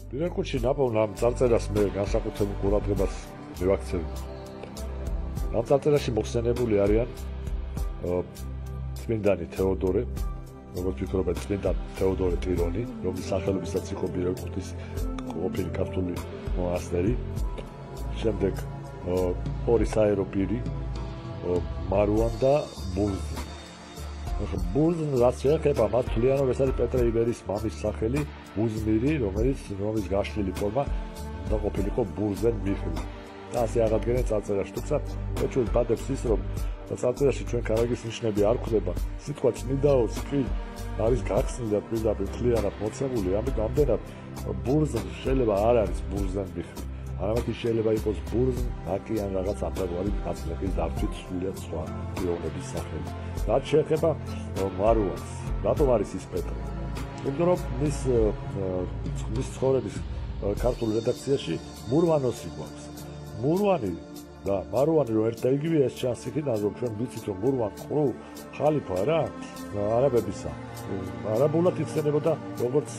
პირველ რიგში ნაპოვნ ამ წარწერას მე განსაკუთრებულ ყურადღებას მივაქცევ. ამ წარწერაში მოხსენებული არიან წმინდანი თეოდორე, როგორც ვფიქრობ, წმინდან თეოდორე ტირონი, რომლის სახელობისაც იყო პირველ რიგში ყოფილი ქართული მონასტერი. შემდეგ ორი საერო პირი, მარუან და ბურზ. ბურზ რაც შეეხება მათ თვლიანობ ეს არის პეტრე იბერის მამის სახელი ბუზმირი, რომელიც გაშლილი ფორმა უნდა ყოფილიყო ბურზენ მიხელი. და ასე აღადგენენ წარწერაში, თუმცა ეჩვეულ პადებს ის რომ წარწერაში ჩვენ კარაგის ნიშნები არ გვხვდება. სიტყვა წმინდაოს კი არის გახსნილი და პირდაპირ თლიანად მოცემული, ამიტომ ამდენად ბურზენ შეიძლება არ არის ბურზენ მიხელი. არამედ შეიძლება იყოს ბურზ აკი ან რაღაც ამგვარი გაცნების დარჩით სულიად სხვა პიროვნების სახელი. რაც შეეხება მარუანს, რატომ არის ის პეტრე? იმიტომ რომ მის ცხოვრების ქართულ რედაქციაში მურვანოსი გვაქვს. მურვანი და მარუანი რომ ერთ და იგივე ეს ჩანს იქიდან რომ ჩვენ ვიცით რომ მურვან ყრუ ხალიფა რა არაბებისა. არაბულად იხსენებოდა როგორც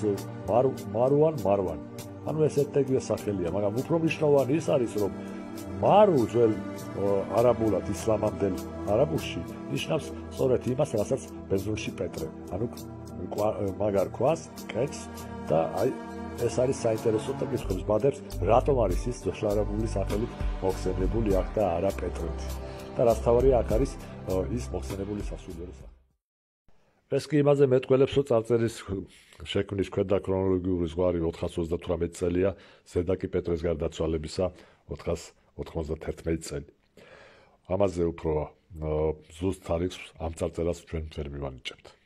მარუან. ანუ ეს ერთ და იგივე სახელია, მაგრამ უფრო მნიშვნელოვანი ის არის რომ მარუ ძველ არაბულად ისლამამდელ არაბულში ნიშნავს სწორედ იმას, რასაც ბერძნულში პეტრე. ანუ მაგარ ქვას, კეთს და აი ეს არის საინტერესო და გითხრობს ბადებს, რატომ არის ის ძველარაბული სახელით მოხსენებული აქ და არა პეტრეთი. და რაც თავარია აქ არის ის მოხსენებული სასულიერო სახელი. ეს კი იმაზე მეტყველებს, რომ წარწერის შექმნის ქვედა ქრონოლოგიური ზღვარი 438 წელია, ზედა კი პეტრეს გარდაცვალებისა 491 წელი. ამაზე უფრო ზუსტ თარიღს ამ წარწერას ჩვენ ვერ მივანიჭებთ.